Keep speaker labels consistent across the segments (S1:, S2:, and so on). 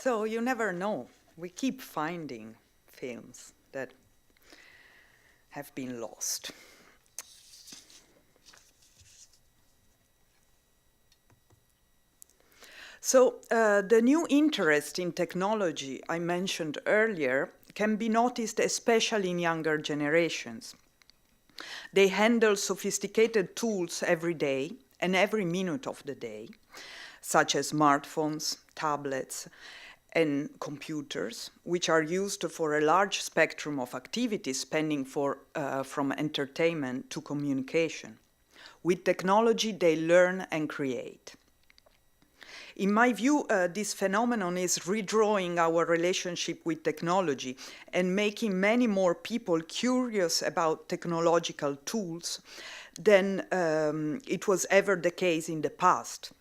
S1: So you never know. We keep finding films that have been lost. So the new interest in technology I mentioned earlier can be noticed especially in younger generations. They handle sophisticated tools every day and every minute of the day, such as smartphones, tablets, and computers, which are used for a large spectrum of activities spanning from entertainment to communication. With technology, they learn and create. In my view, this phenomenon is redrawing our relationship with technology and making many more people curious about technological tools than it was ever the case in the past,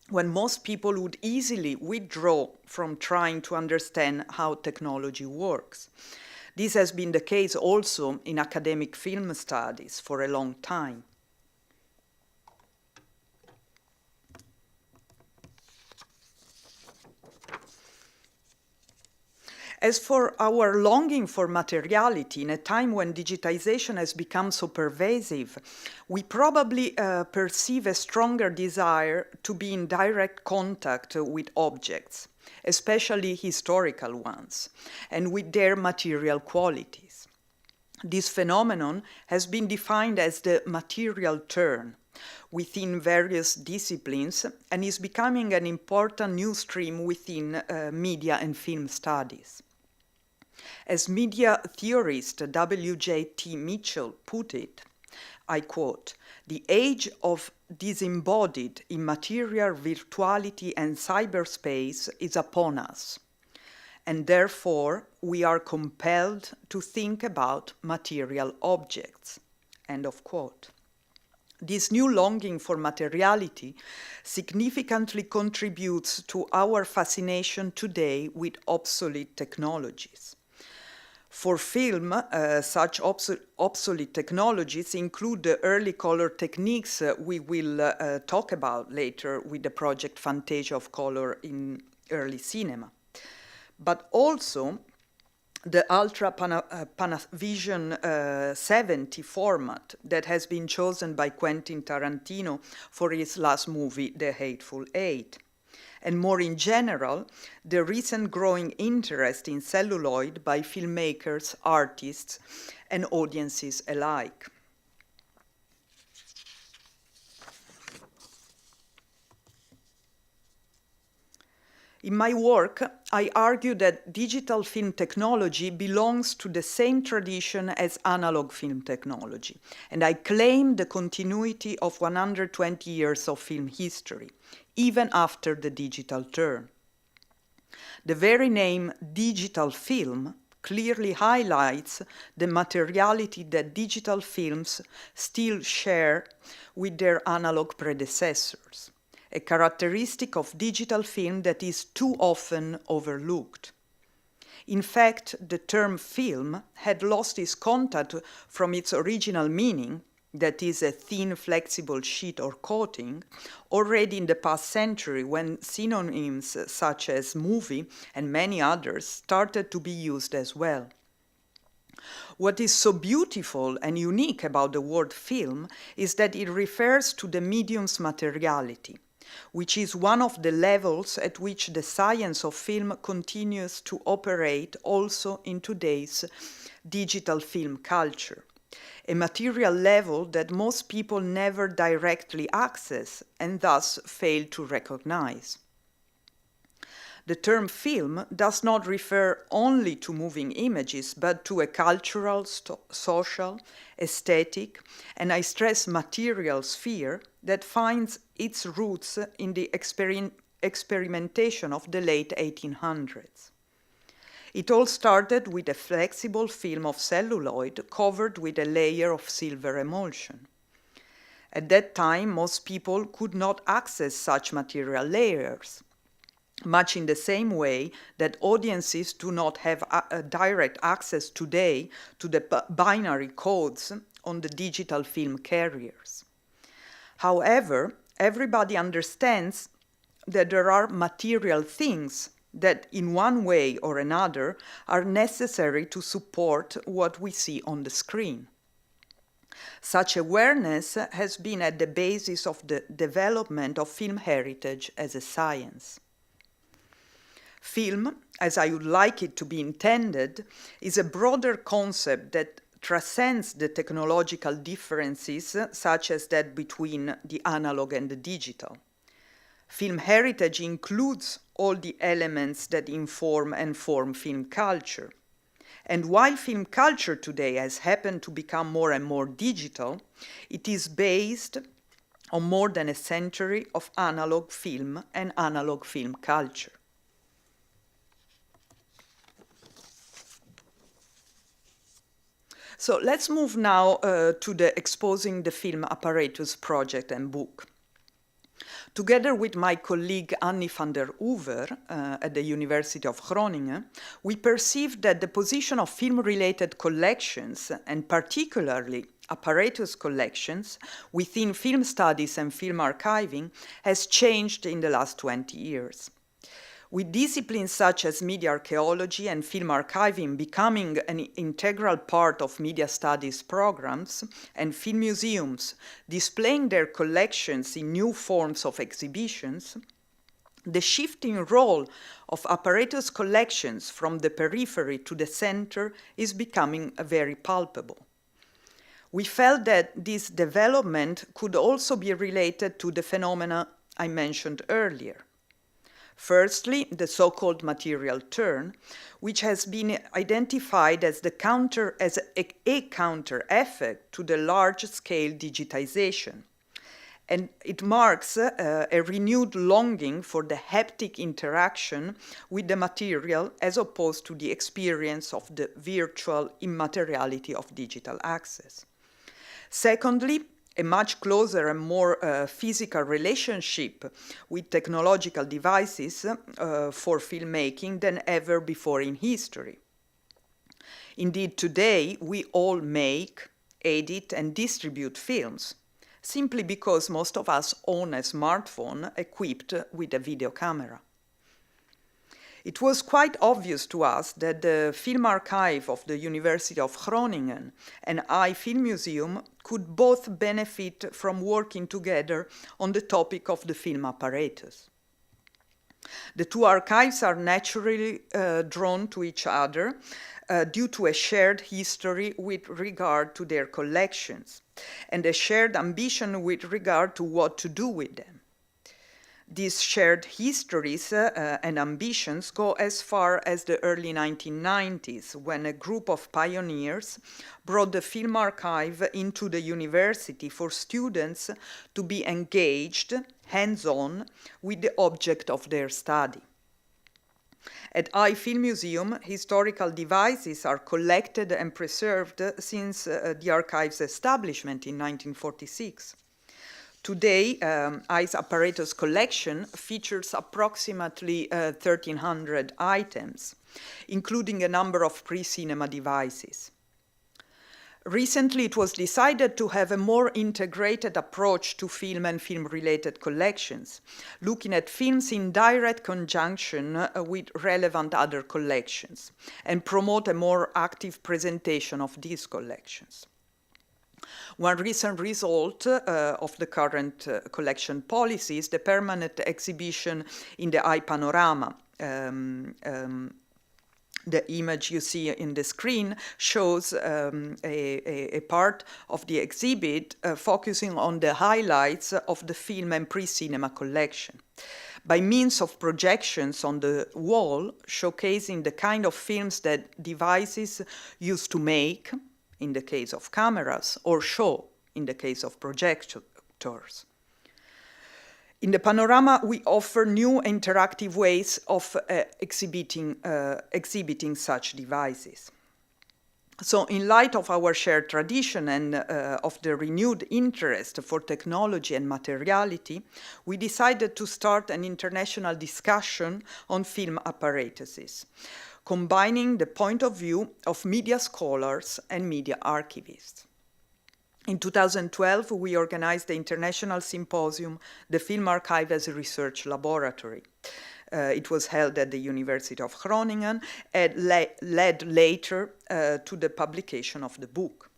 S1: when most people would easily withdraw from trying to understand how technology works. This has been the case also in academic film studies for a long time. As for our longing for materiality, in a time when digitization has become so pervasive, we probably perceive a stronger desire to be in direct contact with objects, especially historical ones, and with their material qualities. This phenomenon has been defined as the material turn within various disciplines and is becoming an important new stream within media and film studies. As media theorist W.J.T. Mitchell put it, I quote, "The age of disembodied immaterial virtuality and cyberspace is upon us, and therefore we are compelled to think about material objects," end of quote. This new longing for materiality significantly contributes to our fascination today with obsolete technologies. For film, such obsolete technologies include the early color techniques we will talk about later with the project Fantasia of color in early cinema, but also the Ultra Panavision 70 format that has been chosen by Quentin Tarantino for his last movie, The Hateful Eight. And more in general, the recent growing interest in celluloid by filmmakers, artists, and audiences alike. In my work, I argue that digital film technology belongs to the same tradition as analog film technology, and I claim the continuity of 120 years of film history, even after the digital turn. The very name digital film clearly highlights the materiality that digital films still share with their analog predecessors, a characteristic of digital film that is too often overlooked. In fact, the term film had lost its contact from its original meaning, that is a thin, flexible sheet or coating, already in the past century when synonyms such as movie and many others started to be used as well. What is so beautiful and unique about the word film is that it refers to the medium's materiality, which is one of the levels at which the science of film continues to operate also in today's digital film culture, a material level that most people never directly access and thus fail to recognize. The term film does not refer only to moving images, but to a cultural, social, aesthetic, and I stress material sphere that finds its roots in the experimentation of the late 1800s. It all started with a flexible film of celluloid covered with a layer of silver emulsion. At that time, most people could not access such material layers, much in the same way that audiences do not have a direct access today to the binary codes on the digital film carriers. However, everybody understands that there are material things that in one way or another are necessary to support what we see on the screen. Such awareness has been at the basis of the development of film heritage as a science. Film, as I would like it to be intended, is a broader concept that transcends the technological differences, such as that between the analog and the digital. Film heritage includes all the elements that inform and form film culture. And while film culture today has happened to become more and more digital, it is based on more than a century of analog film and analog film culture. So let's move now to the Exposing the Film Apparatus project and book. Together with my colleague Annie van der Oever at the University of Groningen, we perceived that the position of film-related collections, and particularly apparatus collections, within film studies and film archiving has changed in the last 20 years. With disciplines such as media archaeology and film archiving becoming an integral part of media studies programs, and film museums displaying their collections in new forms of exhibitions, the shifting role of apparatus collections from the periphery to the center is becoming very palpable. We felt that this development could also be related to the phenomena I mentioned earlier. Firstly, the so-called material turn, which has been identified as a counter effect to the large-scale digitization. And it marks a renewed longing for the haptic interaction with the material as opposed to the experience of the virtual immateriality of digital access. Secondly, a much closer and more physical relationship with technological devices for filmmaking than ever before in history. Indeed, today we all make, edit, and distribute films, simply because most of us own a smartphone equipped with a video camera. It was quite obvious to us that the film archive of the University of Groningen and EYE Filmmuseum could both benefit from working together on the topic of the film apparatus. The two archives are naturally drawn to each other due to a shared history with regard to their collections and a shared ambition with regard to what to do with them. These shared histories and ambitions go as far as the early 1990s, when a group of pioneers brought the film archive into the university for students to be engaged, hands-on, with the object of their study. At EYE Filmmuseum, historical devices are collected and preserved since the archive's establishment in 1946. Today, EYE's apparatus collection features approximately 1,300 items, including a number of pre-cinema devices. Recently, it was decided to have a more integrated approach to film and film-related collections, looking at films in direct conjunction with relevant other collections, and promote a more active presentation of these collections. One recent result of the current collection policy is the permanent exhibition in the EYE Panorama. The image you see in the screen shows a part of the exhibit focusing on the highlights of the film and pre-cinema collection. By means of projections on the wall showcasing the kind of films that devices used to make, in the case of cameras, or show, in the case of projectors. In the panorama, we offer new interactive ways of exhibiting such devices. So in light of our shared tradition and of the renewed interest for technology and materiality, we decided to start an international discussion on film apparatuses, combining the point of view of media scholars and media archivists. In 2012, we organized the international symposium, The Film Archive as a Research Laboratory. It was held at the University of Groningen and led later to the publication of the book.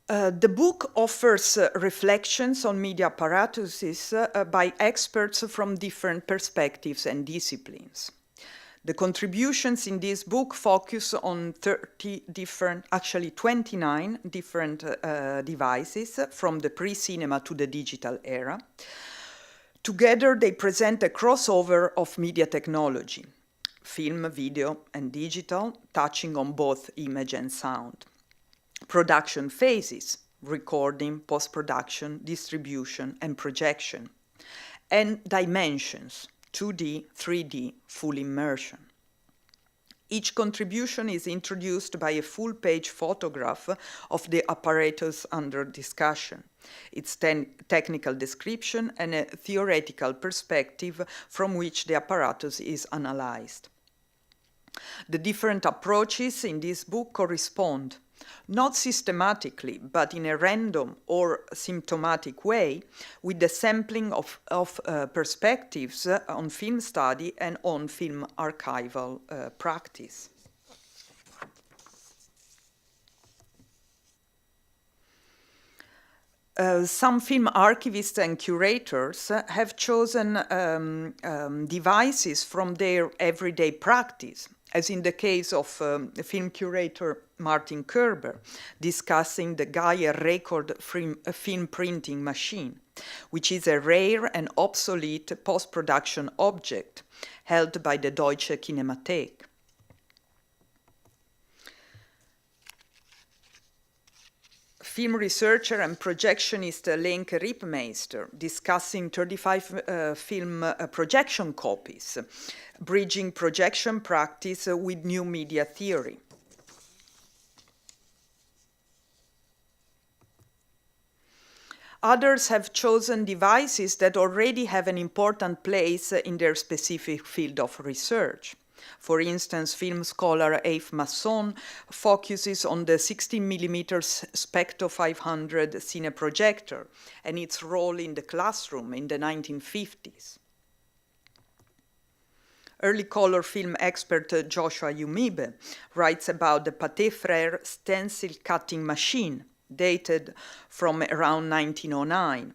S1: The book offers reflections on media apparatuses by experts from different perspectives and disciplines. The contributions in this book focus on 29 different devices from the pre-cinema to the digital era. Together, they present a crossover of media technology, film, video, and digital, touching on both image and sound. Production phases, recording, post-production, distribution, and projection. And dimensions, 2D, 3D, full immersion. Each contribution is introduced by a full-page photograph of the apparatus under discussion, its technical description, and a theoretical perspective from which the apparatus is analyzed. The different approaches in this book correspond, not systematically, but in a random or symptomatic way, with the sampling of perspectives on film study and on film archival practice. Some film archivists and curators have chosen devices from their everyday practice, as in the case of film curator Martin Kerber, discussing the Geyer record film printing machine, which is a rare and obsolete post-production object held by the Deutsche Kinemathek. Film researcher and projectionist Lenke Rippmeister, discussing 35 film projection copies, bridging projection practice with new media theory. Others have chosen devices that already have an important place in their specific field of research. For instance, film scholar Yves Masson focuses on the 16mm Specto 500 cineprojector and its role in the classroom in the 1950s. Early color film expert Joshua Yumibe writes about the Pathé Frères stencil cutting machine, dated from around 1909.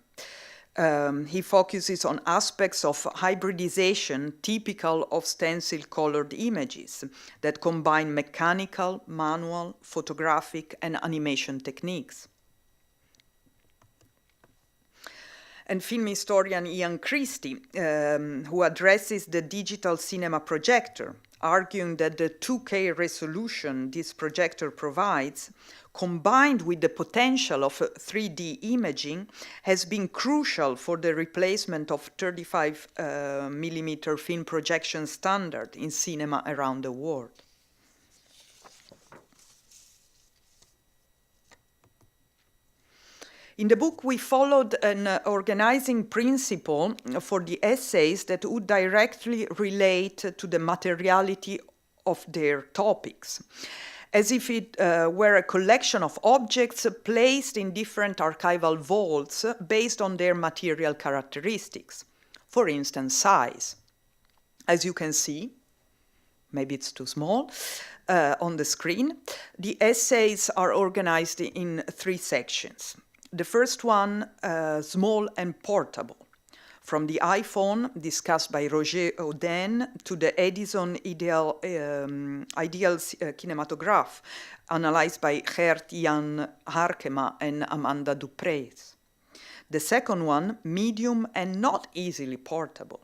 S1: He focuses on aspects of hybridization typical of stencil-colored images that combine mechanical, manual, photographic, and animation techniques. And film historian Ian Christie, who addresses the digital cinema projector, arguing that the 2K resolution this projector provides, combined with the potential of 3D imaging, has been crucial for the replacement of 35mm film projection standard in cinema around the world. In the book, we followed an organizing principle for the essays that would directly relate to the materiality of their topics, as if it were a collection of objects placed in different archival vaults based on their material characteristics. For instance, size. As you can see, maybe it's too small, on the screen, the essays are organized in 3 sections. The first one, small and portable, from the iPhone, discussed by Roger Auden, to the Edison Ideal Kinematograph, analyzed by Gert-Jan Harkema and Amanda Dupreez. The second one, medium and not easily portable,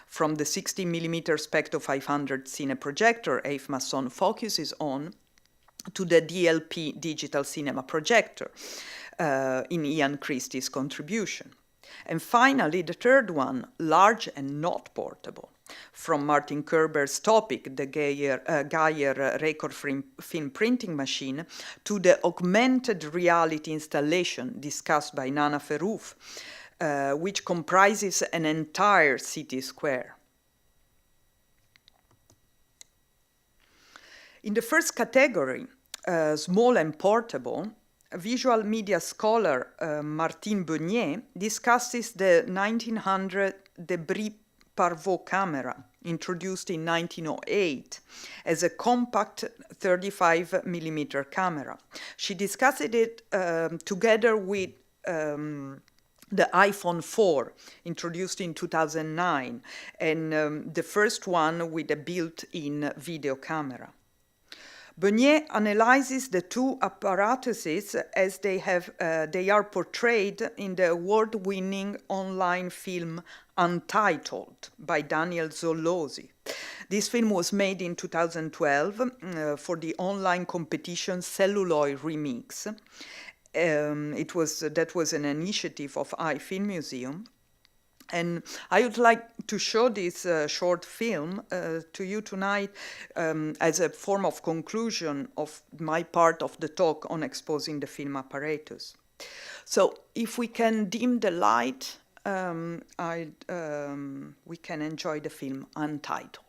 S1: from the 16mm Specto 500 cineprojector Yves Masson focuses on, to the DLP digital cinema projector, in Ian Christie's contribution. And finally, the third one, large and not portable, from Martin Kerber's topic, the Geyer record film printing machine, to the augmented reality installation discussed by Nana Ferrouf, which comprises an entire city square. In the first category, small and portable, visual media scholar Martin Beugnet discusses the 1900 Debris Parvot camera, introduced in 1908 as a compact 35 millimeter camera. She discussed it together with the iPhone 4, introduced in 2009, and the first one with a built-in video camera. Beugnet analyzes the two apparatuses as they are portrayed in the award-winning online film Untitled by Daniel Zollozzi. This film was made in 2012 for the online competition Celluloid Remix. That was an initiative of EYE Filmmuseum. And I would like to show this short film to you tonight as a form of conclusion of my part of the talk on exposing the film apparatus. So if we can dim the light, we can enjoy the film Untitled.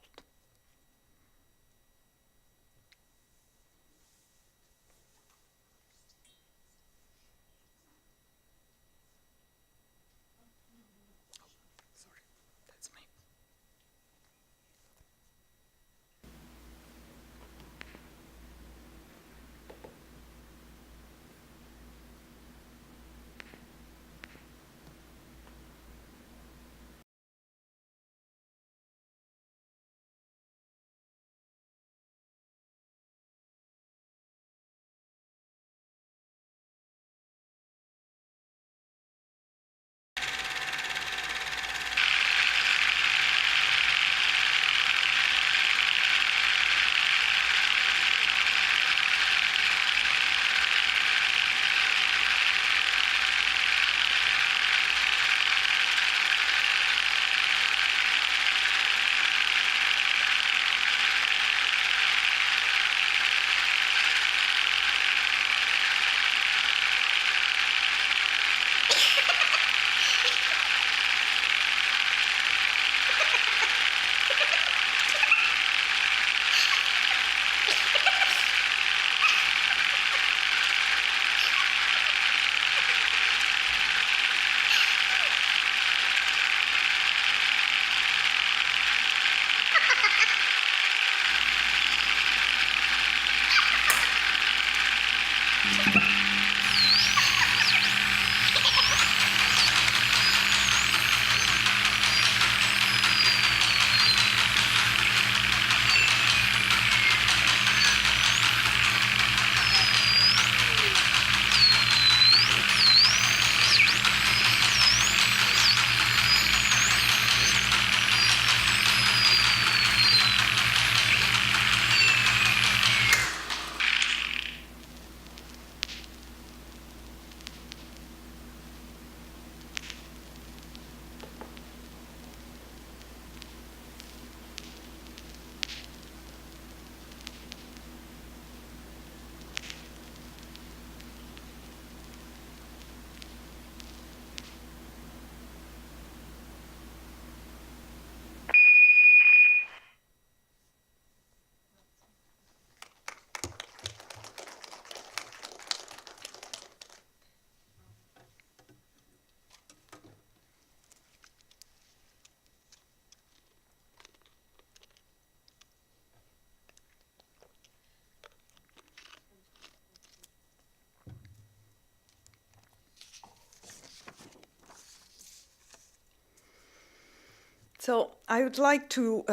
S1: So I would like to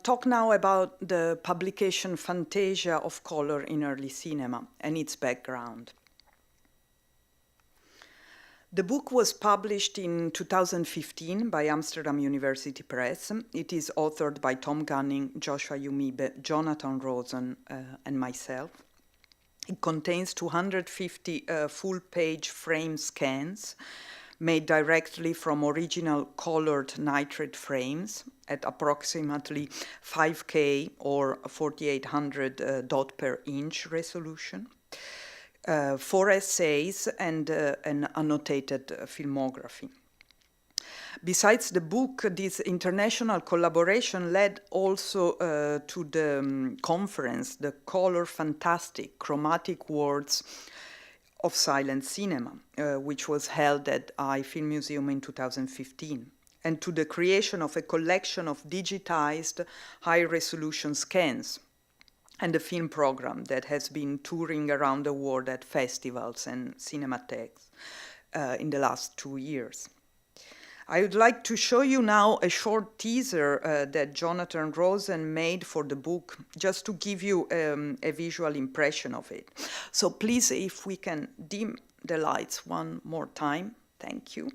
S1: talk now about the publication Fantasia of color in early cinema and its background. The book was published in 2015 by Amsterdam University Press. It is authored by Tom Gunning, Joshua Yumibe, Jonathan Rosen, and myself. It contains 250 full-page frame scans made directly from original colored nitrate frames at approximately 5K or 4800 dot per inch resolution, 4 essays, and an annotated filmography. Besides the book, this international collaboration led also to the conference, the Color Fantastic Chromatic Words of silent cinema, which was held at EYE Filmmuseum in 2015, and to the creation of a collection of digitized high-resolution scans and a film program that has been touring around the world at festivals and cinematheques in the last 2 years. I would like to show you now a short teaser that Jonathan Rosen made for the book, just to give you a visual impression of it. So please, if we can dim the lights one more time. Thank you.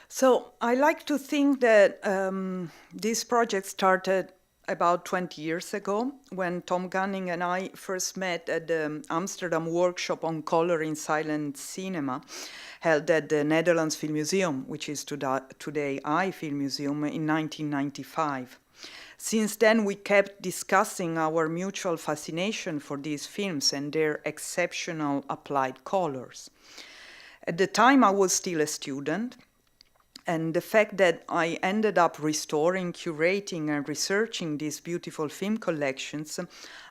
S1: So I like to think that this project started about 20 years ago when Tom Gunning and I first met at the Amsterdam workshop on color in silent cinema held at the Netherlands Filmmuseum, which is today EYE Filmmuseum, in 1995. Since then, we kept discussing our mutual fascination for these films and their exceptional applied colors. At the time, I was still a student, and the fact that I ended up restoring, curating, and researching these beautiful film collections,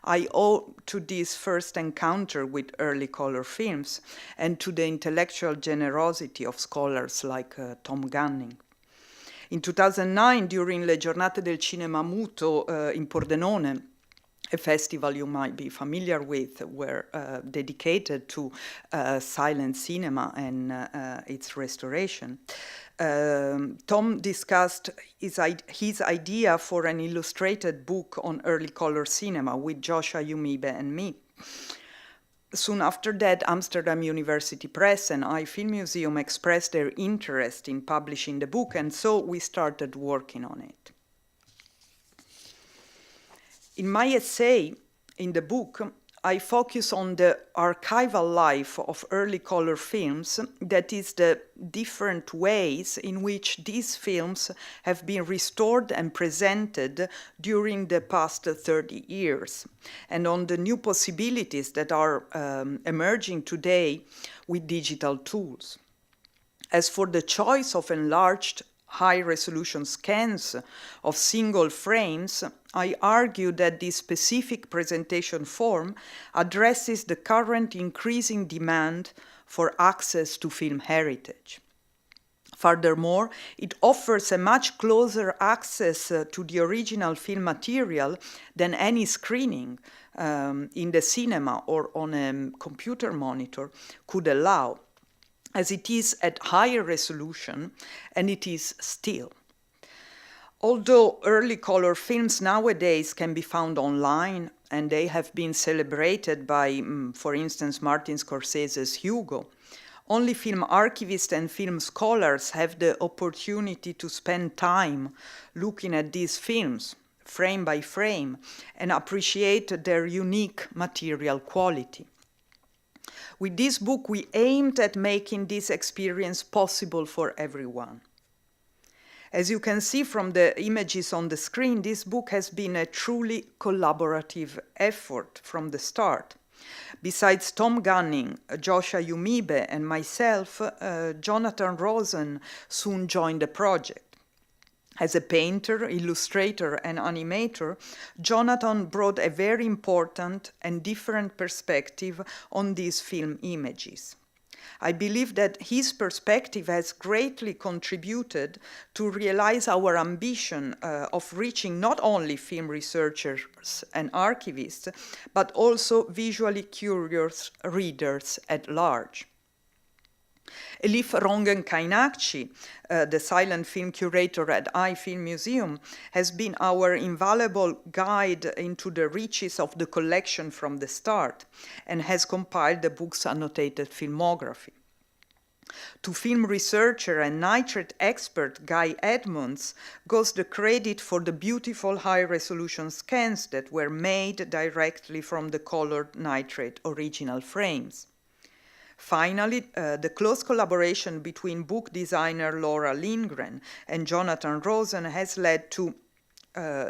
S1: I owe to this first encounter with early color films and to the intellectual generosity of scholars like Tom Gunning. In 2009, during Le Giornate del Cinema Muto in Pordenone, a festival you might be familiar with, were dedicated to silent cinema and its restoration. Tom discussed his idea for an illustrated book on early color cinema with Joshua Yumibe and me. Soon after that, Amsterdam University Press and EYE Filmmuseum expressed their interest in publishing the book, and so we started working on it. In my essay in the book, I focus on the archival life of early color films, that is, the different ways in which these films have been restored and presented during the past 30 years, and on the new possibilities that are emerging today with digital tools. As for the choice of enlarged high-resolution scans of single frames, I argue that this specific presentation form addresses the current increasing demand for access to film heritage. Furthermore, it offers a much closer access to the original film material than any screening in the cinema or on a computer monitor could allow, as it is at higher resolution, and it is still. Although early color films nowadays can be found online, and they have been celebrated by, for instance, Martin Scorsese's Hugo, only film archivists and film scholars have the opportunity to spend time looking at these films, frame by frame, and appreciate their unique material quality. With this book, we aimed at making this experience possible for everyone. As you can see from the images on the screen, this book has been a truly collaborative effort from the start. Besides Tom Gunning, Joshua Yumibe, and myself, Jonathan Rosen soon joined the project. As a painter, illustrator, and animator, Jonathan brought a very important and different perspective on these film images. I believe that his perspective has greatly contributed to realize our ambition of reaching not only film researchers and archivists, but also visually curious readers at large. Elif Rongen-Kainakci, the silent film curator at EYE Filmmuseum, has been our invaluable guide into the riches of the collection from the start, and has compiled the book's annotated filmography. To film researcher and nitrate expert Guy Edmonds goes the credit for the beautiful high-resolution scans that were made directly from the colored nitrate original frames. Finally, the close collaboration between book designer Laura Lindgren and Jonathan Rosen has led to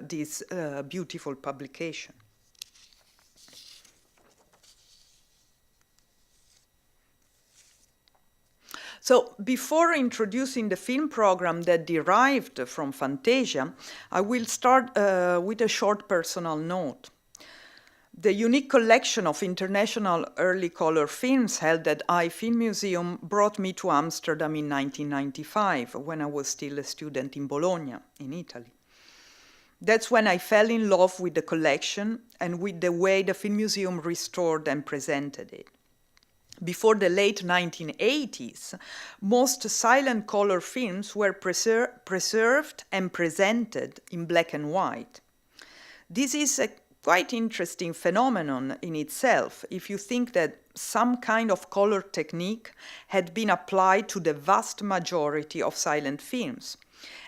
S1: this beautiful publication. So before introducing the film program that derived from Fantasia, I will start with a short personal note. The unique collection of international early color films held at EYE Filmmuseum brought me to Amsterdam in 1995, when I was still a student in Bologna, in Italy. That's when I fell in love with the collection and with the way the Filmmuseum restored and presented it. Before the late 1980s, most silent color films were preserved and presented in black and white. This is a quite interesting phenomenon in itself if you think that some kind of color technique had been applied to the vast majority of silent films,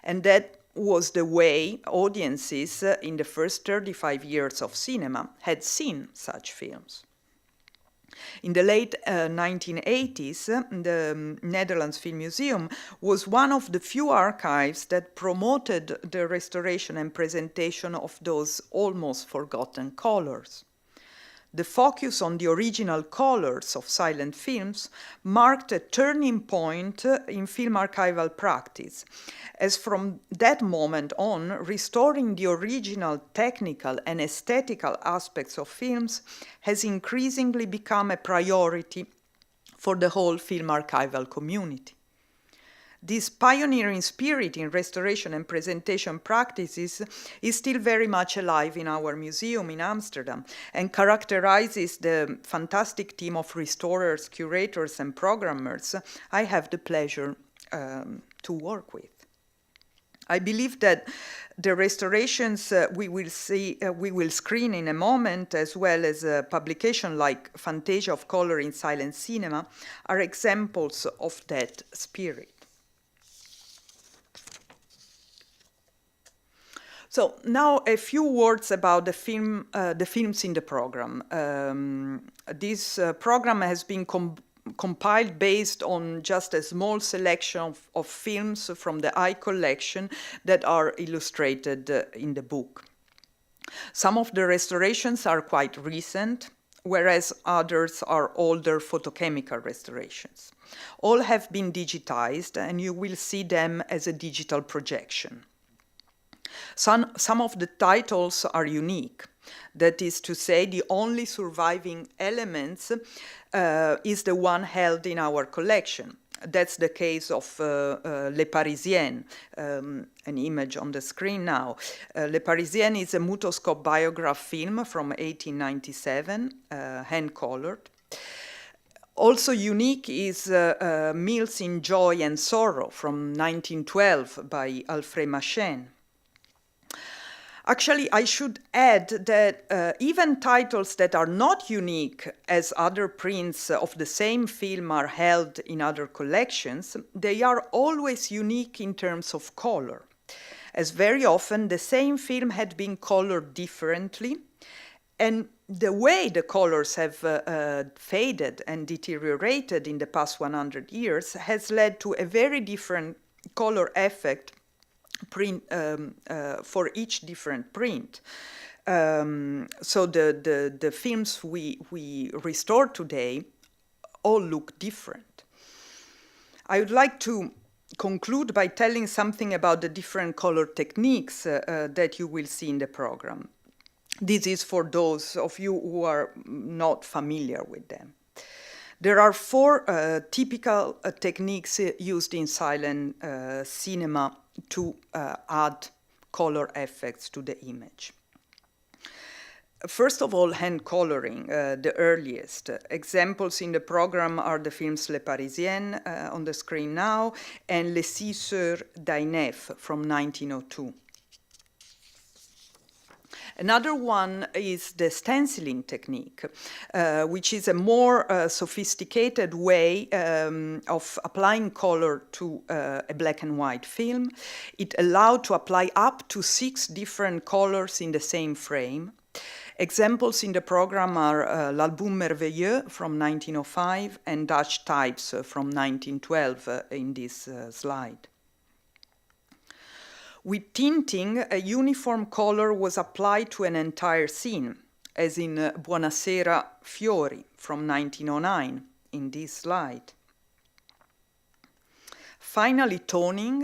S1: and that was the way audiences in the first 35 years of cinema had seen such films. In the late 1980s, the Netherlands Film Museum was one of the few archives that promoted the restoration and presentation of those almost forgotten colors. The focus on the original colors of silent films marked a turning point in film archival practice, as from that moment on, restoring the original technical and aesthetical aspects of films has increasingly become a priority for the whole film archival community. This pioneering spirit in restoration and presentation practices is still very much alive in our museum in Amsterdam and characterizes the fantastic team of restorers, curators, and programmers I have the pleasure to work with. I believe that the restorations we will screen in a moment, as well as a publication like Fantasia of Color in Silent Cinema, are examples of that spirit. So now a few words about the films in the program. This program has been compiled based on just a small selection of films from the EYE collection that are illustrated in the book. Some of the restorations are quite recent, whereas others are older photochemical restorations. All have been digitized, and you will see them as a digital projection. Some of the titles are unique. That is to say, the only surviving elements is the one held in our collection. That's the case of Les Parisiennes, an image on the screen now. Les Parisiennes is a mutoscope biograph film from 1897, hand-colored. Also unique is Meals in Joy and Sorrow from 1912 by Alfred Machen. Actually, I should add that even titles that are not unique as other prints of the same film are held in other collections, they are always unique in terms of color, as very often the same film had been colored differently, and the way the colors have faded and deteriorated in the past 100 years has led to a very different color effect for each different print. So the films we restore today all look different. I would like to conclude by telling something about the different color techniques that you will see in the program. This is for those of you who are not familiar with them. There are four typical techniques used in silent cinema to add color effects to the image. First of all, hand coloring, the earliest. Examples in the program are the films Les Parisiennes on the screen now and Les Six Sœurs d'Ainef from 1902. Another one is the stenciling technique, which is a more sophisticated way of applying color to a black and white film. It allowed to apply up to 6 different colors in the same frame. Examples in the program are L'Album Merveilleux from 1905 and Dutch Types from 1912 in this slide. With tinting, a uniform color was applied to an entire scene, as in Buonasera Fiori from 1909 in this slide. Finally, toning,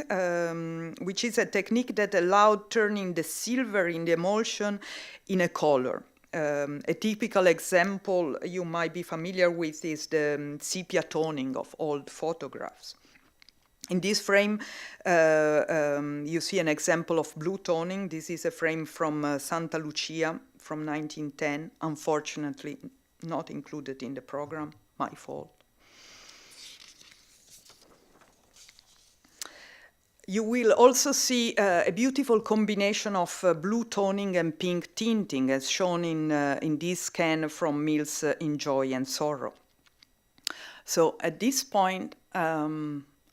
S1: which is a technique that allowed turning the silver in the emulsion in a color. A typical example you might be familiar with is the sepia toning of old photographs. In this frame, you see an example of blue toning. This is a frame from Santa Lucia from 1910, unfortunately not included in the program, my fault. You will also see a beautiful combination of blue toning and pink tinting, as shown in this scan from Meals in Joy and Sorrow. So at this point,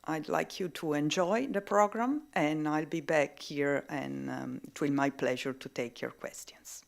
S1: I'd like you to enjoy the program, and I'll be back here, and it will be my pleasure to take your questions.